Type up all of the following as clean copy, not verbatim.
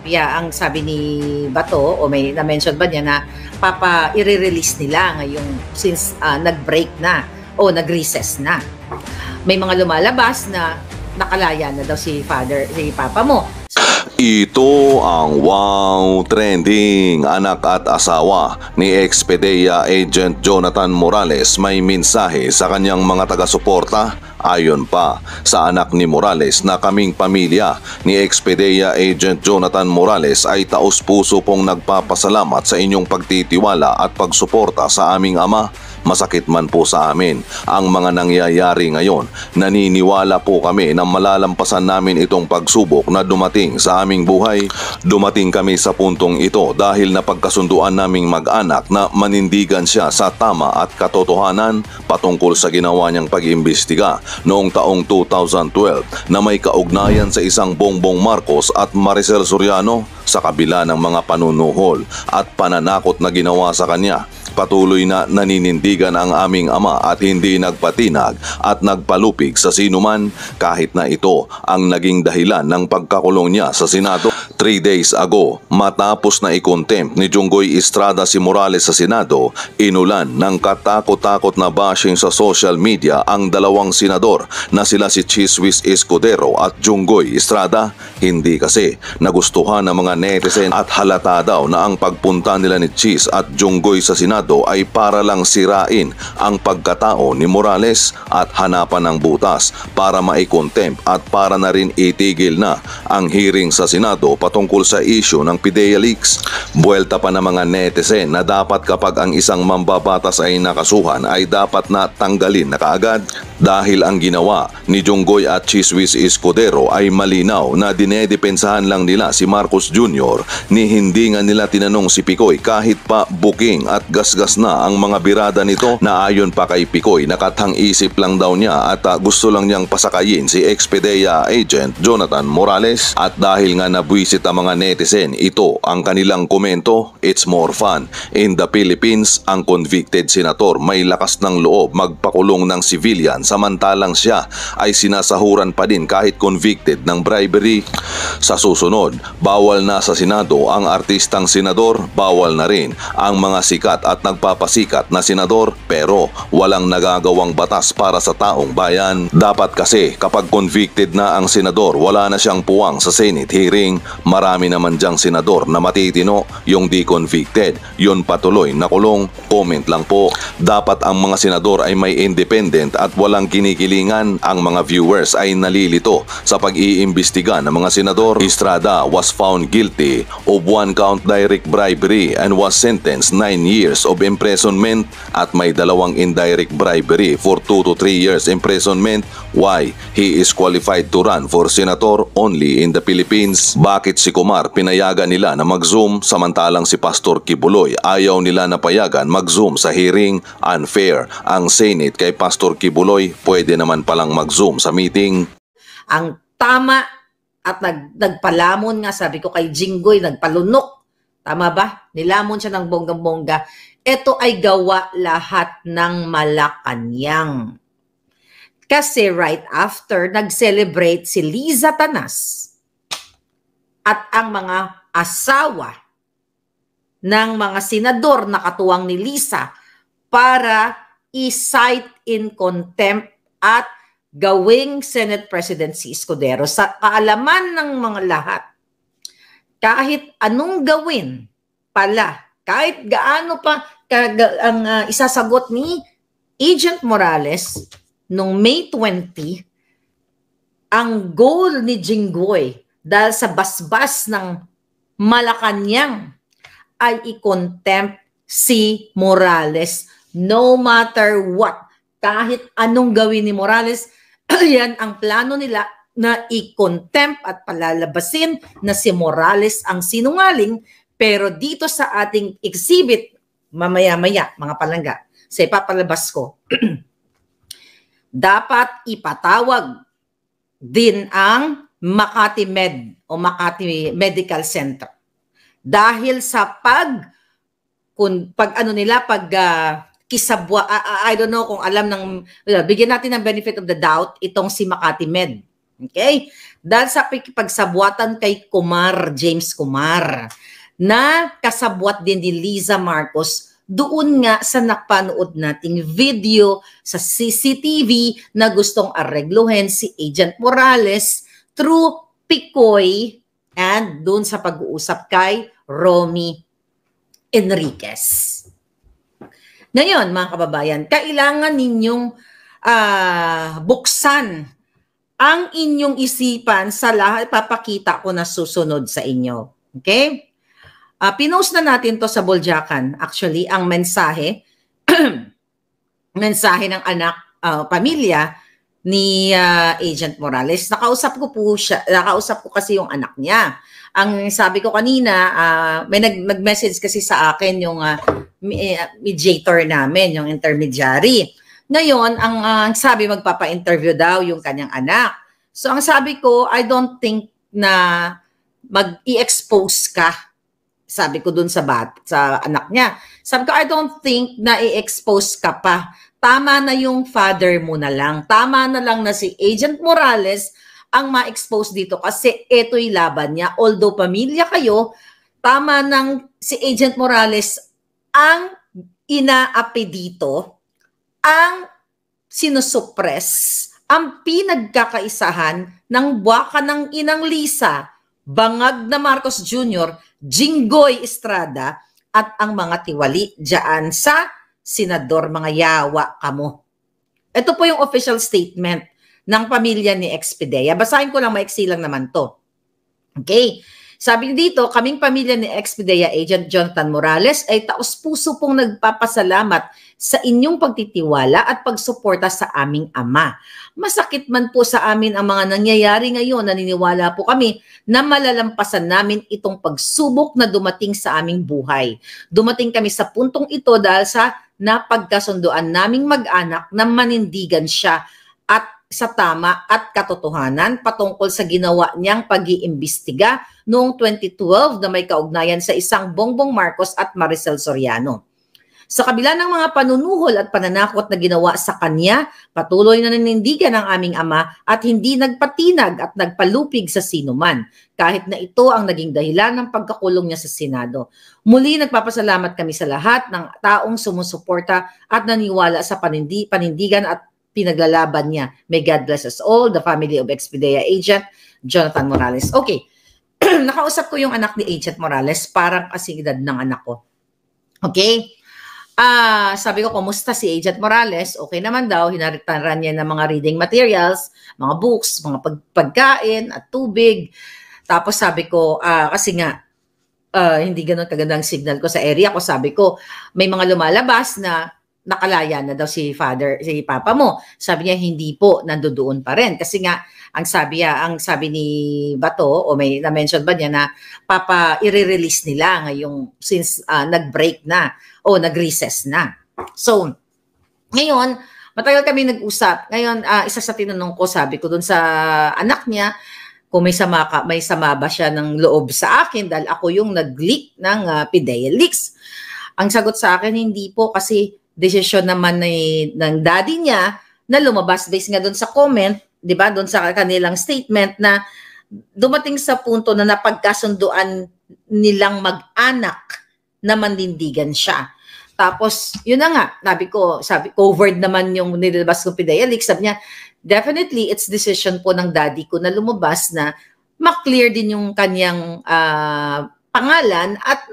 terapya ang sabi ni Bato o may na-mention ba niya na i-release nila ngayong since nag-break na o nag-recess na. May mga lumalabas na nakalaya na daw si Papa mo. Ito ang wow trending. Anak at asawa ni ex-PDEA Agent Jonathan Morales may mensahe sa kanyang mga taga-suporta. Ayon pa sa anak ni Morales na kaming pamilya ni ex-PDEA Agent Jonathan Morales ay taos-puso pong nagpapasalamat sa inyong pagtitiwala at pagsuporta sa aming ama. Masakit man po sa amin ang mga nangyayari ngayon. Naniniwala po kami na malalampasan namin itong pagsubok na dumating sa aming buhay. Dumating kami sa puntong ito dahil napagkasunduan naming mag-anak na manindigan siya sa tama at katotohanan patungkol sa ginawa niyang pag-imbestiga noong taong 2012 na may kaugnayan sa isang Bongbong Marcos at Maricel Soriano sa kabila ng mga panunuhol at pananakot na ginawa sa kanya. Patuloy na naninindigan ang aming ama at hindi nagpatinag at nagpalupig sa sinuman kahit na ito ang naging dahilan ng pagkakulong niya sa Senado. 3 days ago, matapos na i-contempt ni Junggoy Estrada si Morales sa Senado, inulan ng katakot-takot na bashing sa social media ang dalawang senador na sila si Chis Whiz Escudero at Junggoy Estrada. Hindi kasi nagustuhan ng mga netizen at halata daw na ang pagpunta nila ni Chis at Junggoy sa Senado ay para lang sirain ang pagkatao ni Morales at hanapan ng butas para mai-contempt at para na rin itigil na ang hearing sa Senado patungkol sa issue ng PDEA leaks. Buwelta pa ng mga netizen na dapat kapag ang isang mambabatas ay nakasuhan ay dapat na tanggalin na kaagad dahil ang ginawa ni Junggoy at Chis Whiz Escudero ay malinaw na dinedepensahan lang nila si Marcos Jr. ni hindi nga nila tinanong si Picoy kahit pa booking at gasgas na ang mga birada nito na ayon pa kay Picoy nakathang isip lang daw niya at gusto lang niyang pasakayin si ex-PDEA Agent Jonathan Morales at dahil nga nabwisit ang mga netizen, ito ang kanilang komento. It's more fun. In the Philippines, ang convicted senator may lakas ng loob magpakulong ng civilian samantalang siya ay sinasahuran pa din kahit convicted ng bribery. Sa susunod, bawal na sa Senado ang artistang senador, bawal na rin ang mga sikat at nagpapasikat na senador pero walang nagagawang batas para sa taong bayan. Dapat kasi kapag convicted na ang senador, wala na siyang puwang sa Senate hearing. Marami naman diyang senador na matitino, yung di convicted, yun patuloy na kulong. Comment lang po. Dapat ang mga senador ay may independent at walang kinikilingan. Ang mga viewers ay nalilito sa pag-iimbestiga ng mga senador. Estrada was found guilty of 1 count direct bribery and was sentenced 9 years of imprisonment at may 2 indirect bribery for 2 to 3 years imprisonment. Why? He is qualified to run for senator only in the Philippines. Bakit si Kumar pinayagan nila na mag-zoom samantalang si Pastor Kibuloy ayaw nila na payagan mag-zoom sa hearing? Unfair. Ang Senate kay Pastor Kibuloy pwede naman palang mag-zoom sa meeting. Ang tama at nagpalamon nga sabi ko kay Jinggoy, nagpalunok. Tama ba? Nilamon siya ng bonggang-bongga. Ito ay gawa lahat ng Malacanang. Kasi right after, nag-celebrate si Liza Tanas at ang mga asawa ng mga senador na katuwang ni Liza para i-cite in contempt at gawing Senate President si Escudero. Sa kaalaman ng mga lahat, kahit anong gawin pala, kahit gaano pa ang isasagot ni Agent Morales noong May 20, ang goal ni Jinggoy dahil sa basbas ng Malacanang ay i-contempt si Morales no matter what. Kahit anong gawin ni Morales, yan ang plano nila na i-contempt at palalabasin na si Morales ang sinungaling. Pero dito sa ating exhibit, mamaya-maya, mga palangga, sa ipapalabas ko, dapat ipatawag din ang Makati Med o Makati Medical Center. Dahil sa kisabwa, I don't know kung alam ng, bigyan natin ng benefit of the doubt itong si Makati Med. Okay? Dahil sa pagsabwatan kay James Kumar, na kasabwat din ni Liza Marcos doon nga sa napanood nating video sa CCTV na gustong aregluhin si Agent Morales through Picoy and doon sa pag-uusap kay Romy Enriquez. Ngayon, mga kababayan, kailangan ninyong buksan ang inyong isipan sa lahat. Papakita ko na susunod sa inyo. Okay? Pinost na natin to sa Buljakan. Actually, ang mensahe, mensahe ng anak, pamilya ni Agent Morales. Nakausap ko kasi yung anak niya. Ang sabi ko kanina, may nag-message kasi sa akin yung mediator namin, yung intermediary. Ngayon, ang sabi magpapa-interview daw yung kanyang anak. So ang sabi ko, I don't think na mag-i-expose ka. Sabi ko dun sa anak niya. Sabi ko, I don't think na i-expose ka pa. Tama na yung father mo na lang. Tama na lang na si Agent Morales ang ma-expose dito kasi ito'y laban niya. Although pamilya kayo, tama nang si Agent Morales ang inaapi dito, ang sinusuppress, ang pinagkakaisahan ng buwaka ng inang Lisa, Bangag na Marcos Jr., Jinggoy Estrada, at ang mga tiwali dyan sa senador, mga yawa kamo. Ito po yung official statement ng pamilya ni Expedea. Basahin ko lang, maiksi lang naman to. Okay? Sabi dito, kaming pamilya ni Expedea Agent Jonathan Morales ay taos-puso pong nagpapasalamat sa inyong pagtitiwala at pagsuporta sa aming ama. Masakit man po sa amin ang mga nangyayari ngayon, naniniwala po kami na malalampasan namin itong pagsubok na dumating sa aming buhay. Dumating kami sa puntong ito dahil sa napagkasunduan naming mag-anak na manindigan siya at sa tama at katotohanan patungkol sa ginawa niyang pag-iimbestiga noong 2012 na may kaugnayan sa isang Bongbong Marcos at Maricel Soriano. Sa kabila ng mga panunuhol at pananakot na ginawa sa kanya, patuloy na nanindigan ang aming ama at hindi nagpatinag at nagpalupig sa sinuman, kahit na ito ang naging dahilan ng pagkakulong niya sa Senado. Muli nagpapasalamat kami sa lahat ng taong sumusuporta at naniwala sa panindigan at pinaglalaban niya. May God bless us all, the family of Expedea Agent Jonathan Morales. Okay, nakausap ko yung anak ni Agent Morales, parang kasing edad ng anak ko. Okay? Sabi ko, kumusta si Agent Morales? Okay naman daw, hinaritaran niya ng mga reading materials, mga books, mga pagkain at tubig. Tapos sabi ko, kasi nga, hindi ganun kagandang signal ko sa area ko. Sabi ko, may mga lumalabas na nakalaya na daw si papa mo. Sabi niya, hindi po, nandoon pa rin. Kasi nga, ang sabi ni Bato, o may na-mention ba niya na papa, i-release nila ngayong since nag-break na o nag-recess na. So, ngayon, matagal kami nag-usap. Ngayon, isa sa tinanong ko, sabi ko dun sa anak niya, kung may sama ba siya ng loob sa akin dahil ako yung nag-leak ng PIDEA leaks. Ang sagot sa akin, hindi po, kasi desisyon naman ng daddy niya na lumabas based nga doon sa comment, 'di ba? Doon sa kanilang statement na dumating sa punto na napagkasunduan nilang mag-anak na manindigan siya. Tapos, yun na nga, sabi covered naman yung nilabas ko PIDEA leaks. Sabi niya, definitely it's decision po ng daddy ko na lumabas na ma-clear din yung kanyang pangalan at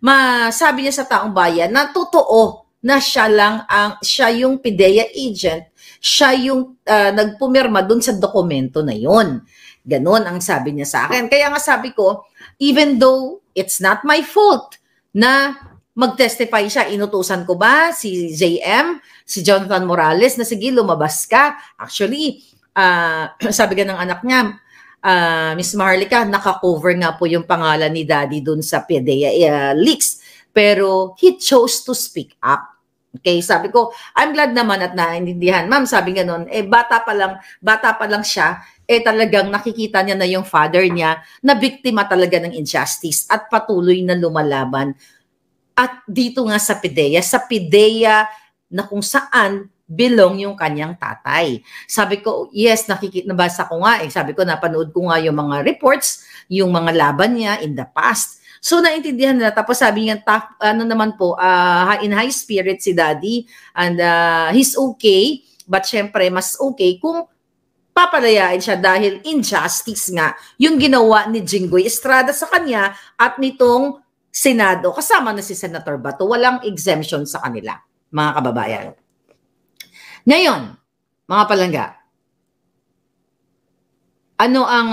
masabi niya sa taong bayan na totoo na siya yung PIDEA agent, siya yung nagpumirma dun sa dokumento na yon. Ganon ang sabi niya sa akin. Kaya nga sabi ko, even though it's not my fault na mag-testify siya, inutusan ko ba si JM, si Jonathan Morales na sige lumabas ka? Actually, sabi ka ng anak niya, Miss Maharlika, naka-cover nga po yung pangalan ni Daddy dun sa PIDEA leaks. Pero he chose to speak up. Okay, sabi ko, I'm glad naman at naiintindihan. Ma'am, sabi nga nun, bata pa lang siya, talagang nakikita niya na yung father niya na biktima talaga ng injustice at patuloy na lumalaban. At dito nga sa PIDEA na kung saan belong yung kanyang tatay. Sabi ko, yes, nabasa ko nga. Sabi ko, napanood ko nga yung mga reports, yung mga laban niya in the past. So, naintindihan nila. Tapos sabi niya, ano naman po, in high spirit si daddy and he's okay. But syempre, mas okay kung papalayain siya dahil injustice nga yung ginawa ni Jinggoy Estrada sa kanya at nitong Senado. Kasama na si Senator Bato. Walang exemption sa kanila, mga kababayan. Ngayon, mga palangga, ano ang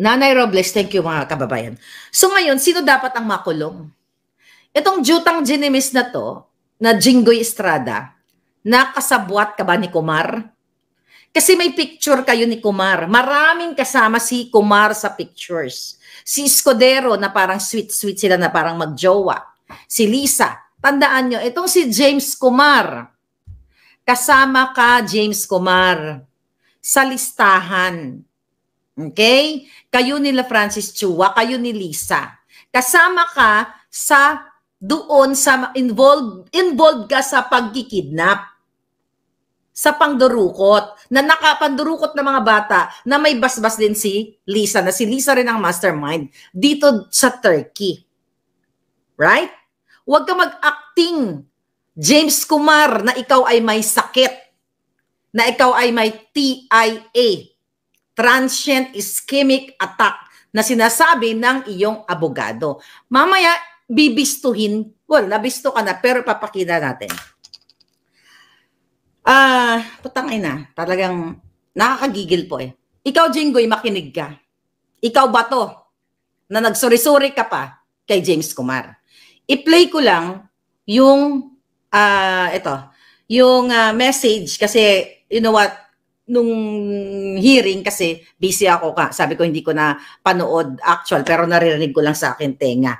Nanay Robles, thank you mga kababayan. So ngayon, sino dapat ang makulong? Itong Jutang Ginimis na to, na Jinggoy Estrada, nakasabwat ka ba ni Kumar? Kasi may picture kayo ni Kumar. Maraming kasama si Kumar sa pictures. Si Escudero na parang sweet-sweet sila na parang magjowa. Si Lisa. Tandaan nyo, itong si James Kumar. Kasama ka, James Kumar, sa listahan. Okay? Kayo nila Francis Chua, kayo ni Lisa. Kasama ka sa doon sa involved ka sa pagkikidnap. Sa pangdurukot, na nakapandurukot ng mga bata na may basbas din si Lisa, na si Lisa rin ang mastermind dito sa Turkey. Right? Huwag ka mag-acting, James Kumar, na ikaw ay may sakit, na ikaw ay may TIA, transient ischemic attack, na sinasabi ng iyong abogado. Mamaya, bibistuhin, well, nabisto ka na, pero papakita natin. Putang ina, talagang nakakagigil po eh. Ikaw, Jinggoy, makinig ka. Ikaw ba to na nagsuri-suri ka pa kay James Kumar? I-play ko lang yung message kasi you know what, nung hearing kasi busy ako ka. Sabi ko hindi ko na panood actual pero naririnig ko lang sa akin tenga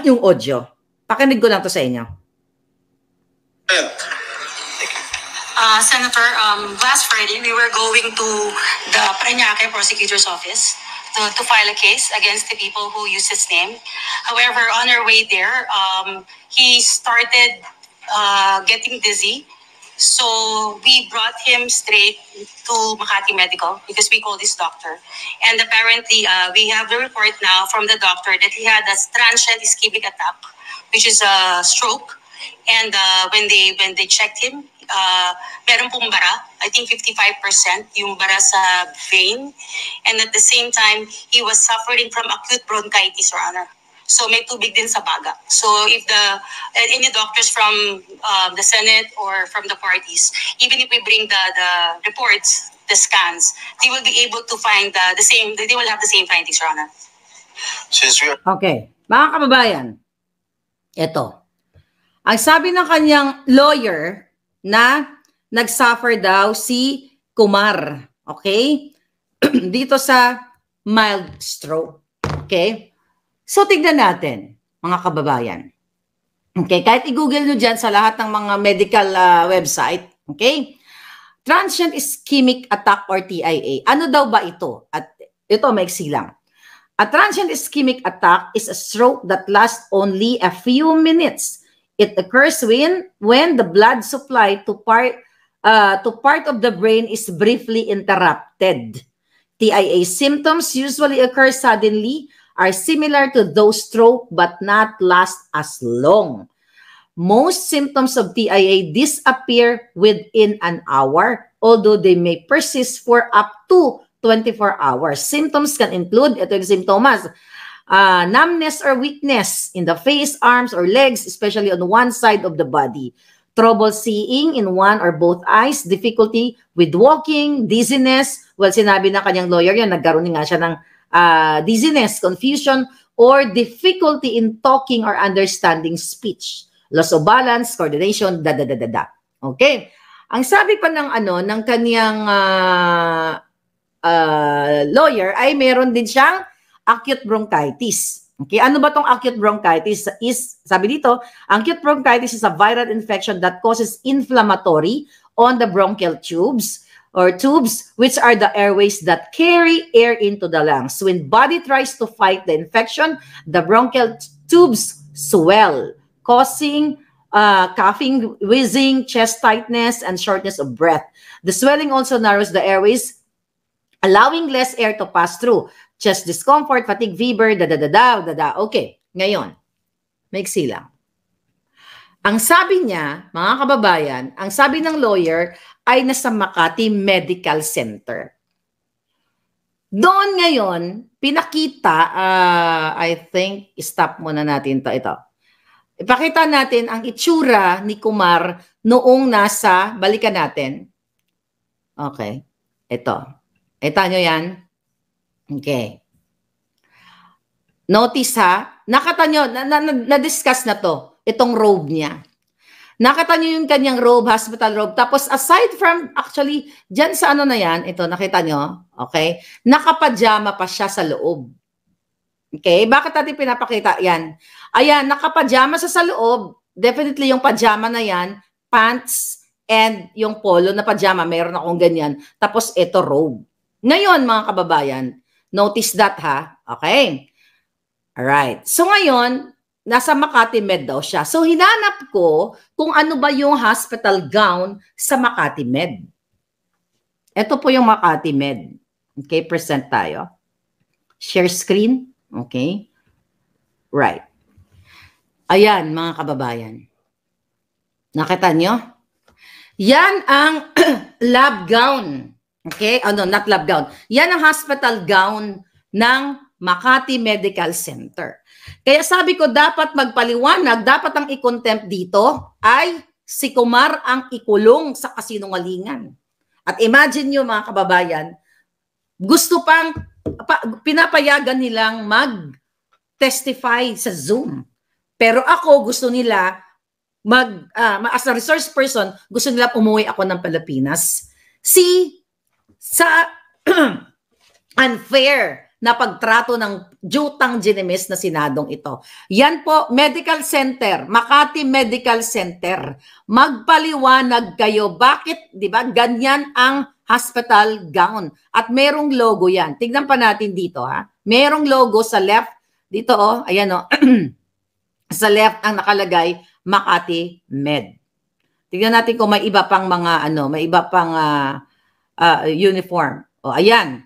yung audio. Pakinig ko lang to sa inyo. Senator, last Friday, we were going to the Parañaque prosecutor's office to file a case against the people who used his name. However, on our way there, he started getting dizzy. So we brought him straight to Makati Medical because we called his doctor. And apparently, we have the report now from the doctor that he had a transient ischemic attack, which is a stroke. And when they checked him, meron pong bara, I think 55% yung bara sa vein. And at the same time, he was suffering from acute bronchitis, Your Honor. So may tubig din sa baga. So if any doctors from the Senate or from the parties, even if we bring the reports, the scans, they will be able to find the same, they will have the same findings, Your Honor. Okay. Mga kababayan, ito. Ang sabi ng kanyang lawyer na nag-suffer daw si Kumar, okay? Dito sa mild stroke, okay? So, tignan natin, mga kababayan. Okay, kahit i-google nyo dyan sa lahat ng mga medical website, okay? Transient ischemic attack or TIA. Ano daw ba ito? At ito, maiksi lang. A transient ischemic attack is a stroke that lasts only a few minutes. It occurs when the blood supply to part of the brain is briefly interrupted. TIA symptoms usually occur suddenly, are similar to those stroke but not last as long. Most symptoms of TIA disappear within an hour, although they may persist for up to 24 hours. Symptoms can include, ito yung symptoms, numbness or weakness in the face, arms, or legs, especially on one side of the body. Trouble seeing in one or both eyes, difficulty with walking, dizziness. Well, sinabi ng kanyang lawyer yan, nagkaroon nga siya ng dizziness, confusion, or difficulty in talking or understanding speech. Loss of balance, coordination, Okay. Ang sabi pa ng kanyang lawyer ay meron din siyang acute bronchitis. Okay, ano ba tong acute bronchitis? Sabi dito, acute bronchitis is a viral infection that causes inflammatory on the bronchial tubes or tubes, which are the airways that carry air into the lungs. When body tries to fight the infection, the bronchial tubes swell, causing coughing, wheezing, chest tightness, and shortness of breath. The swelling also narrows the airways, allowing less air to pass through. Chest discomfort, fatigue, fever, da-da-da-da. Okay, ngayon, maiksi lang. Ang sabi niya, mga kababayan, ang sabi ng lawyer ay nasa Makati Medical Center. Doon ngayon, pinakita, I think, stop muna natin ito. Ipakita natin ang itsura ni Kumar noong nasa, balikan natin. Okay, ito. Ito nyo yan. Okay. Notice ha, nakita nyo, na-discuss na to, itong robe niya. Nakita nyo yung kanyang robe, hospital robe. Tapos aside from, actually, dyan sa ano na yan, ito, nakita nyo, okay? Nakapajama pa siya sa loob. Okay? Bakit natin pinapakita yan? Ayan, nakapajama sa loob. Definitely yung pajama na yan, pants, and yung polo na pajama, mayroon akong ganyan. Tapos ito, robe. Ngayon, mga kababayan, notice that ha, okay? Alright. So ngayon, nasa Makati Med daw siya. So hinanap ko kung ano ba yung hospital gown sa Makati Med. Ito po yung Makati Med. Okay, present tayo. Share screen. Okay. Right. Ayan, mga kababayan. Nakita nyo? Yan ang lab gown. Okay? Oh, no, not lab gown. Yan ang hospital gown ng Makati Medical Center. Kaya sabi ko, dapat magpaliwanag, dapat ang i-contempt dito ay si Kumar ang ikulong sa kasinungalingan. At imagine nyo mga kababayan, gusto pinapayagan nilang mag-testify sa Zoom. Pero ako gusto nila, as a resource person, gusto nila umuwi ako ng Pilipinas. Sa unfair na pagtrato ng jutang ginimis na Senadong ito. Yan po, Medical Center, Makati Medical Center. Magpaliwanag kayo. Bakit, di ba, ganyan ang hospital gown. At merong logo yan. Tignan pa natin dito, ha. Merong logo sa left. Dito, oh, ayan, oh. Sa left ang nakalagay, Makati Med. Tignan natin kung may iba pang mga, may iba pang uniform. O, ayan.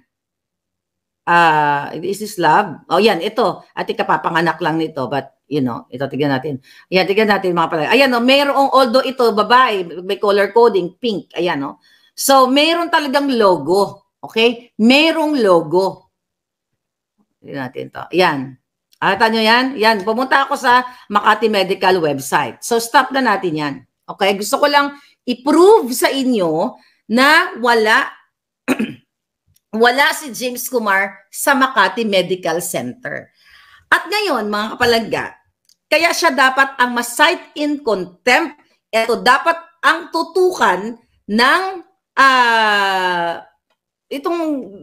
Is this lab? Oh, yan, ito. Ati kapapanganak lang nito, but, ito, tignan natin. Ayan, tignan natin mga pala. Ayan, oh, mayroong, although ito, babae, may color coding, pink, ayan, oh. So, mayroon talagang logo. Okay? Mayroong logo. Tignan natin to. Ayan. Alata nyo yan? Yan, pumunta ako sa Makati Medical website. So, stop na natin yan. Okay? Gusto ko lang i-prove sa inyo na wala si James Kumar sa Makati Medical Center. At ngayon, mga kapalangga, kaya siya dapat ang ma-cite in contempt. Ito dapat ang tutukan ng itong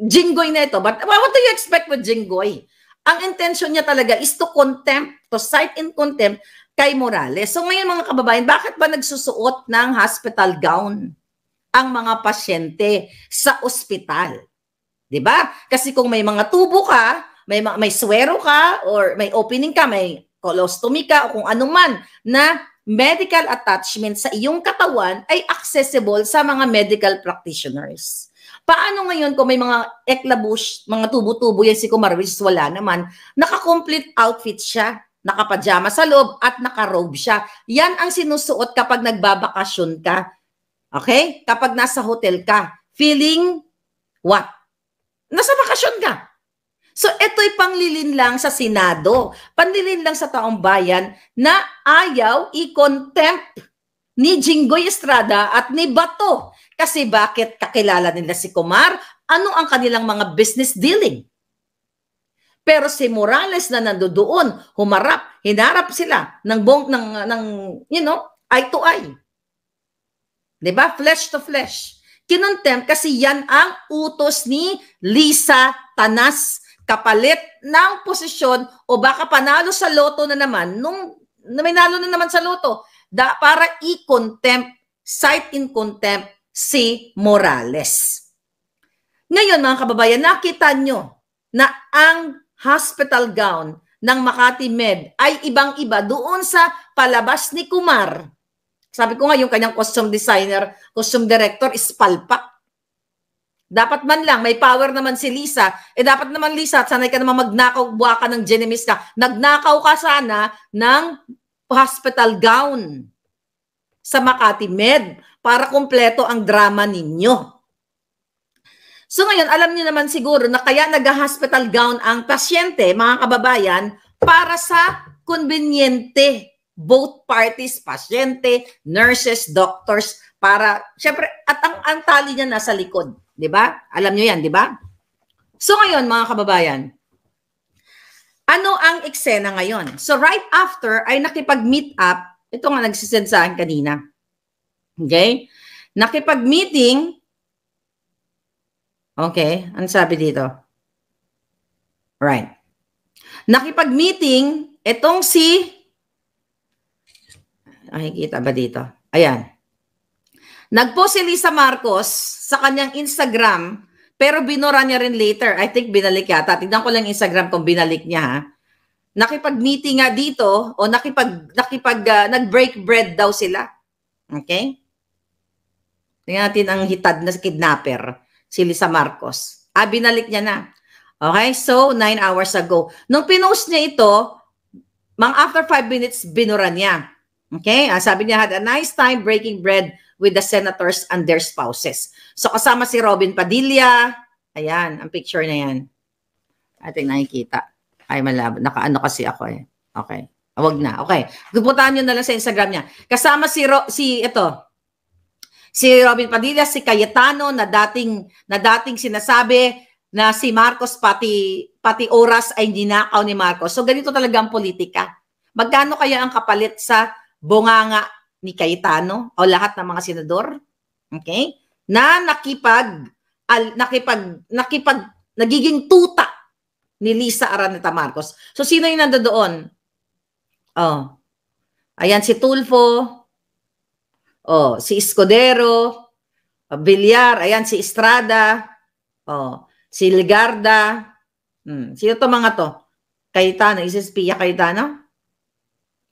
Jinggoy na ito. But what do you expect with Jinggoy? Ang intention niya talaga is to cite in contempt kay Morales. So ngayon mga kababayan, bakit ba nagsusuot ng hospital gown ang mga pasyente sa ospital? 'Di ba? Kasi kung may mga tubo ka, may swero ka, or may opening ka, may colostomy ka, o kung anuman na medical attachment sa iyong katawan ay accessible sa mga medical practitioners. Paano ngayon kung may mga eklabush, mga tubo-tubo yan si Kumar, which wala naman, naka-complete outfit siya, nakapajama sa loob at naka-robe siya. Yan ang sinusuot kapag nagbabakasyon ka. Okay? Kapag nasa hotel ka. Feeling what? Nasa bakasyon ka. So, ito'y panglilin lang sa Senado. Panlilin lang sa taong bayan na ayaw i-contempt ni Jinggoy Estrada at ni Bato. Kasi bakit kakilala nila si Kumar? Ano ang kanilang mga business dealing? Pero si Morales na nandoon, hinarap sila ng eye to eye. 'Di ba? Flesh to flesh. Kinontempt kasi yan ang utos ni Lisa Tanas, kapalit ng posisyon o baka panalo sa loto na naman may nalo na naman sa loto para i-contempt, cite in contempt si Morales. Ngayon mga kababayan, nakita nyo na ang hospital gown ng Makati Med ay ibang-iba doon sa palabas ni Kumar Sabi ko nga, yung kanyang costume designer, costume director is palpak. Dapat man lang, may power naman si Lisa. Dapat naman, Lisa, sanay ka naman magnakaw, buwa ka ng Genemis ka. Nagnakaw ka sana ng hospital gown sa Makati Med para kumpleto ang drama ninyo. So ngayon, alam niyo naman siguro na kaya nag-hospital gown ang pasyente, mga kababayan, para sa konbinyente. Both parties, pasyente, nurses, doctors, para, syempre, at ang tali niya nasa likod. Di ba? Alam niyo yan, di ba? So ngayon, mga kababayan, ano ang eksena ngayon? So right after ay nakipag-meet up, ito nga nagsisend sa akin kanina. Okay? Nakipag-meeting, okay, ano sabi dito? Right. Nakipag-meeting, itong si, nakikita ba dito? Ayan. Nagpost si Lisa Marcos sa kanyang Instagram, pero binura niya rin later. I think binalik yata. Tignan ko lang Instagram kung binalik niya, ha. Nakipag-meeting nga dito, o nag-break bread daw sila. Okay? Tingnan natin ang hitad na kidnapper, si Lisa Marcos. Binalik niya na. Okay? So, 9 hours ago. Nung pinost niya ito, after 5 minutes, binura niya. Okay? Sabi niya, had a nice time breaking bread with the senators and their spouses. So, kasama si Robin Padilla. Ayan, ang picture na yan. Ating nakikita. Ay, malabo. Nakaano kasi ako eh. Okay. Wag na. Okay. Pupuntahan nyo na lang sa Instagram niya. Kasama si Robin Padilla, si Cayetano, na dating sinasabi na si Marcos pati oras ay ninakaw ni Marcos. So, ganito talaga ang politika. Magkano kaya ang kapalit sa bunganga ni Cayetano o lahat ng mga senador, okay, na nagiging tuta ni Lisa Araneta Marcos. So, sino yung nandoon? Oh, ayan si Tulfo, si Escudero, Villar, ayan si Estrada, si Legarda, sino to mga to? Cayetano, is this Pia Cayetano?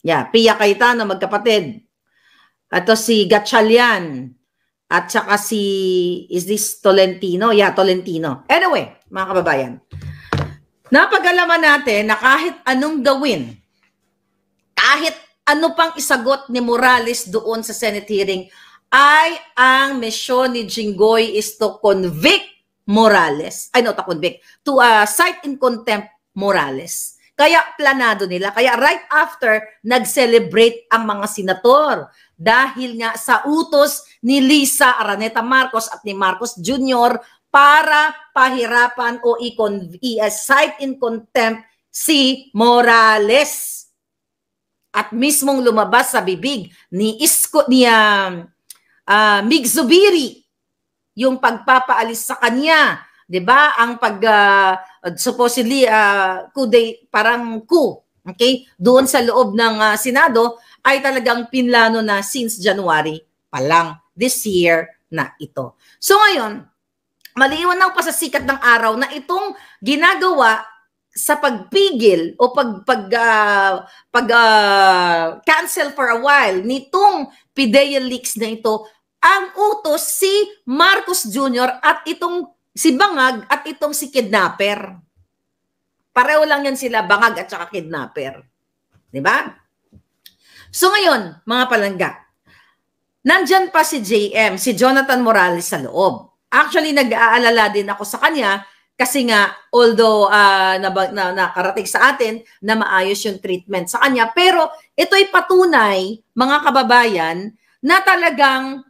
Yeah, Pia Cayetano, magkapatid. At si Gatchalian. At saka is this Tolentino? Yeah, Tolentino. Anyway, mga kababayan, napag-alaman natin na kahit anong gawin, kahit ano pang isagot ni Morales doon sa Senate hearing, ay ang misyon ni Jinggoy is to convict Morales. To cite in contempt Morales. Kaya planado nila. Kaya right after, nag-celebrate ang mga senator. Dahil nga sa utos ni Lisa Araneta Marcos at ni Marcos Jr. para pahirapan o i-cite in contempt si Morales. At mismong lumabas sa bibig ni Mig Zubiri yung pagpapaalis sa kanya. 'Di ba? Ang supposedly parang coup, okay? Doon sa loob ng Senado ay talagang pinlano na since January pa lang this year na ito. So ngayon, maliwanag pa sa sikat ng araw na itong ginagawa sa pagpigil o cancel for a while nitong PIDEA leaks na ito, ang utos si Marcos Jr. at itong si Bangag at itong si kidnapper. Pareho lang yan sila, Bangag at saka kidnapper. Diba? So ngayon, mga palangga, nandyan pa si JM, si Jonathan Morales sa loob. Actually, nag-aalala din ako sa kanya kasi nga, although nakarating sa atin na maayos yung treatment sa kanya, pero ito'y patunay, mga kababayan, na talagang